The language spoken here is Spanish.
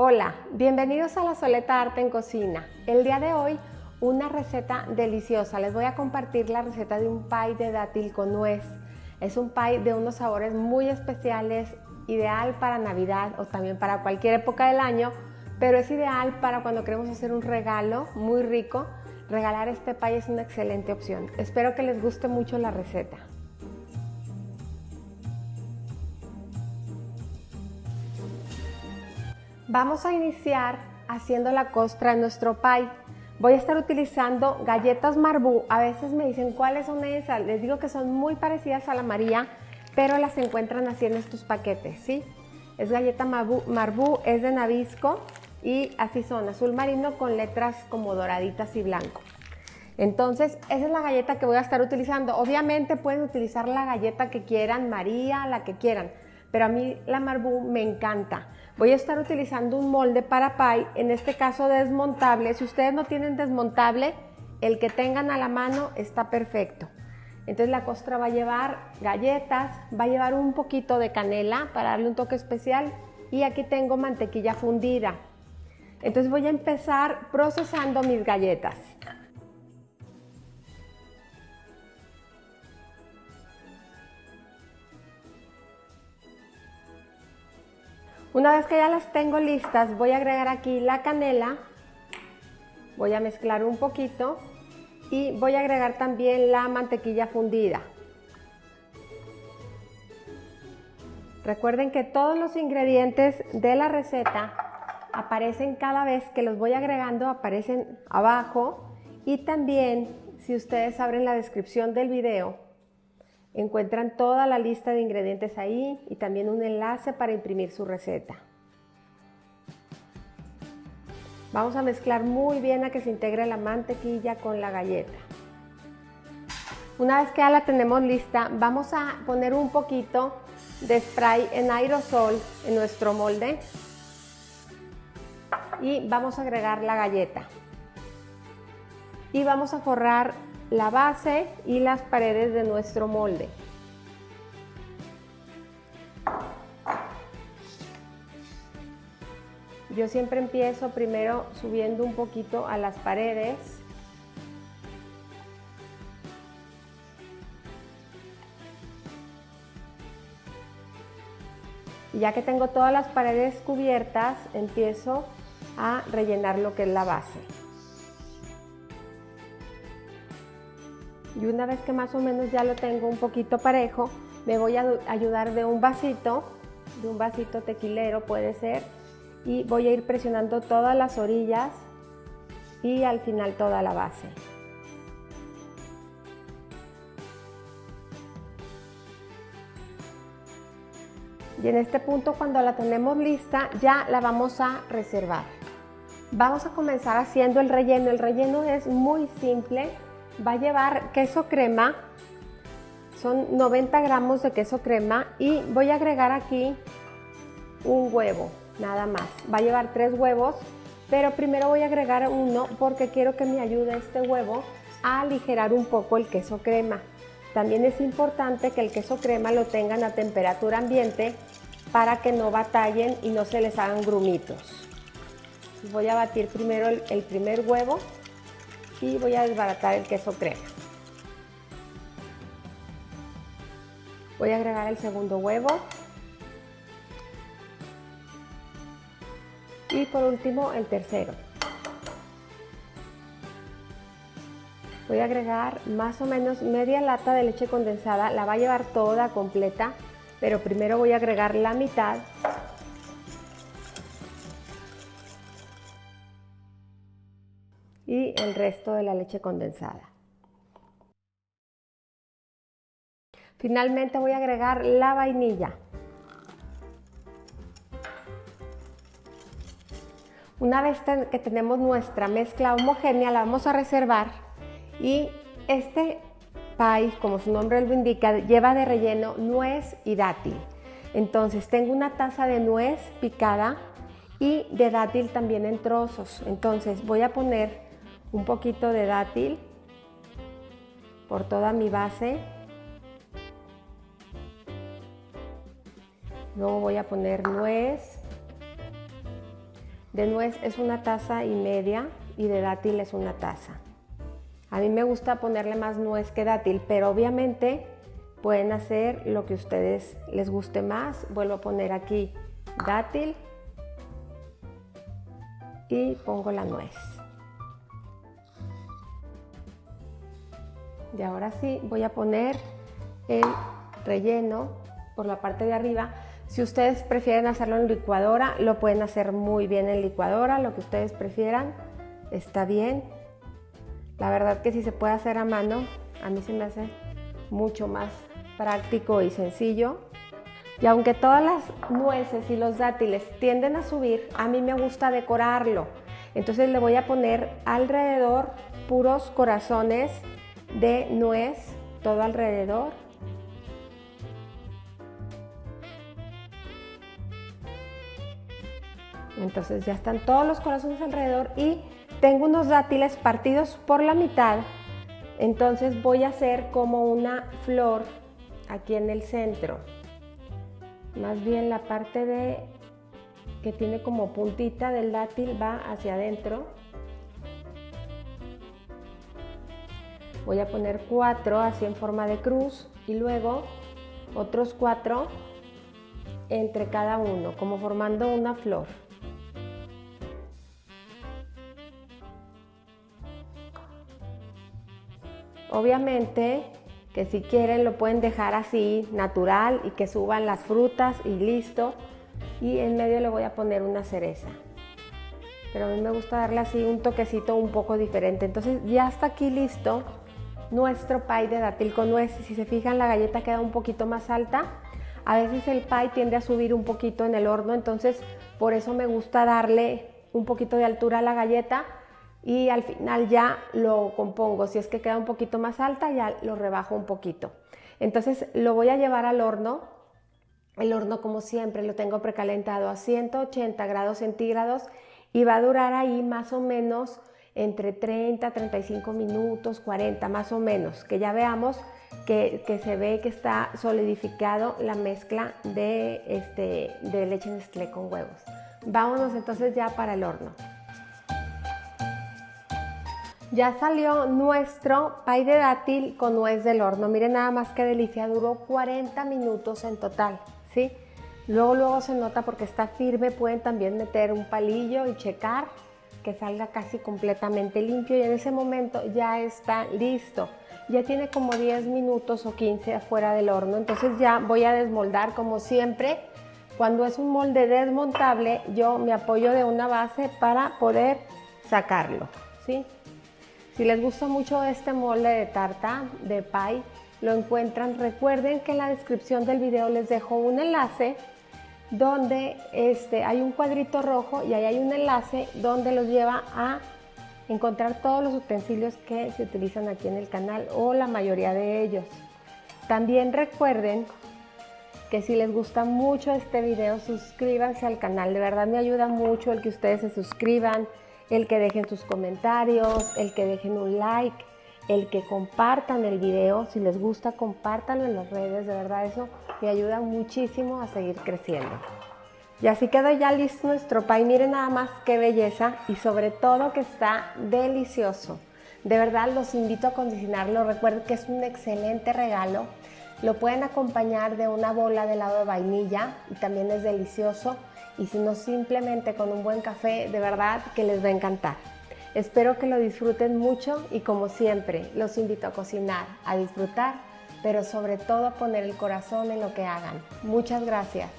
Hola, bienvenidos a La Soleta Arte en Cocina. El día de hoy una receta deliciosa. Les voy a compartir la receta de un pie de dátil con nuez. Es un pie de unos sabores muy especiales, ideal para Navidad o también para cualquier época del año, pero es ideal para cuando queremos hacer un regalo muy rico. Regalar este pie es una excelente opción. Espero que les guste mucho la receta. Vamos a iniciar haciendo la costra de nuestro pie. Voy a estar utilizando galletas Marabou. A veces me dicen cuáles son esas. Les digo que son muy parecidas a la María, pero las encuentran así en estos paquetes, ¿sí? Es galleta Marabou, es de Nabisco y así son, azul marino con letras como doraditas y blanco. Entonces, esa es la galleta que voy a estar utilizando. Obviamente pueden utilizar la galleta que quieran, María, la que quieran, pero a mí la Marabou me encanta. Voy a estar utilizando un molde para pie, en este caso desmontable. Si ustedes no tienen desmontable, el que tengan a la mano está perfecto. Entonces la costra va a llevar galletas, va a llevar un poquito de canela para darle un toque especial y aquí tengo mantequilla fundida. Entonces voy a empezar procesando mis galletas. Una vez que ya las tengo listas, voy a agregar aquí la canela, voy a mezclar un poquito y voy a agregar también la mantequilla fundida. Recuerden que todos los ingredientes de la receta aparecen cada vez que los voy agregando, aparecen abajo y también si ustedes abren la descripción del video, encuentran toda la lista de ingredientes ahí y también un enlace para imprimir su receta. Vamos a mezclar muy bien a que se integre la mantequilla con la galleta. Una vez que ya la tenemos lista, vamos a poner un poquito de spray en aerosol en nuestro molde y vamos a agregar la galleta. Y vamos a forrar la base y las paredes de nuestro molde. Yo siempre empiezo primero subiendo un poquito a las paredes. Y ya que tengo todas las paredes cubiertas, empiezo a rellenar lo que es la base. Y una vez que más o menos ya lo tengo un poquito parejo, me voy a ayudar de un vasito tequilero puede ser, y voy a ir presionando todas las orillas y al final toda la base. Y en este punto, cuando la tenemos lista, ya la vamos a reservar. Vamos a comenzar haciendo el relleno. El relleno es muy simple. Va a llevar queso crema, son 90 gramos de queso crema y voy a agregar aquí un huevo, nada más. Va a llevar 3 huevos, pero primero voy a agregar uno porque quiero que me ayude este huevo a aligerar un poco el queso crema. También es importante que el queso crema lo tengan a temperatura ambiente para que no batallen y no se les hagan grumitos. Voy a batir primero el primer huevo y voy a desbaratar el queso crema. Voy a agregar el segundo huevo. Y por último el tercero. Voy a agregar más o menos media lata de leche condensada. La va a llevar toda completa, pero primero voy a agregar la mitad. Y el resto de la leche condensada. Finalmente voy a agregar la vainilla. Una vez que tenemos nuestra mezcla homogénea, la vamos a reservar y este pie, como su nombre lo indica, lleva de relleno nuez y dátil. Entonces tengo una taza de nuez picada y de dátil también en trozos. Entonces voy a poner un poquito de dátil por toda mi base. Luego voy a poner nuez. de nuez es 1,5 tazas y de dátil es 1 taza. A mí me gusta ponerle más nuez que dátil, pero obviamente pueden hacer lo que a ustedes les guste más. Vuelvo a poner aquí dátil y pongo la nuez. Y ahora sí voy a poner el relleno por la parte de arriba. Si ustedes prefieren hacerlo en licuadora, lo pueden hacer muy bien en licuadora, lo que ustedes prefieran, está bien. La verdad que si se puede hacer a mano, a mí se me hace mucho más práctico y sencillo. Y aunque todas las nueces y los dátiles tienden a subir, a mí me gusta decorarlo. Entonces le voy a poner alrededor puros corazones de nuez, todo alrededor. Entonces ya están todos los corazones alrededor y tengo unos dátiles partidos por la mitad. Entonces voy a hacer como una flor aquí en el centro. Más bien la parte que tiene como puntita del dátil va hacia adentro. Voy a poner 4 así en forma de cruz y luego otros 4 entre cada uno, como formando una flor. Obviamente que si quieren lo pueden dejar así natural y que suban las frutas y listo. Y en medio le voy a poner una cereza. Pero a mí me gusta darle así un toquecito un poco diferente. Entonces ya está aquí listo nuestro pie de dátil con nuez. Si se fijan, la galleta queda un poquito más alta. A veces el pie tiende a subir un poquito en el horno, entonces por eso me gusta darle un poquito de altura a la galleta. Y al final ya lo compongo, si es que queda un poquito más alta ya lo rebajo un poquito. Entonces lo voy a llevar al horno. El horno, como siempre, lo tengo precalentado a 180 grados centígrados y va a durar ahí más o menos entre 30, 35 minutos, 40 más o menos, que ya veamos que se ve que está solidificado la mezcla de leche Nestlé con huevos. Vámonos entonces ya para el horno. Ya salió nuestro pie de dátil con nuez del horno. Miren nada más qué delicia, duró 40 minutos en total, ¿sí? Luego se nota porque está firme. Pueden también meter un palillo y checar que salga casi completamente limpio y en ese momento ya está listo. Ya tiene como 10 minutos o 15 afuera del horno, entonces ya voy a desmoldar como siempre. Cuando es un molde desmontable, yo me apoyo de una base para poder sacarlo, ¿sí? Si les gusta mucho este molde de tarta, de pie, lo encuentran. Recuerden que en la descripción del video les dejo un enlace donde hay un cuadrito rojo y ahí hay un enlace donde los lleva a encontrar todos los utensilios que se utilizan aquí en el canal o la mayoría de ellos. También recuerden que si les gusta mucho este video, suscríbanse al canal. De verdad me ayuda mucho el que ustedes se suscriban, el que dejen sus comentarios, el que dejen un like, el que compartan el video. Si les gusta, compártanlo en las redes. De verdad eso me ayuda muchísimo a seguir creciendo. Y así quedó ya listo nuestro pie. Miren nada más qué belleza y sobre todo que está delicioso. De verdad los invito a condicionarlo. Recuerden que es un excelente regalo. Lo pueden acompañar de una bola de helado de vainilla y también es delicioso. Y si no, simplemente con un buen café, de verdad que les va a encantar. Espero que lo disfruten mucho y como siempre, los invito a cocinar, a disfrutar, pero sobre todo a poner el corazón en lo que hagan. Muchas gracias.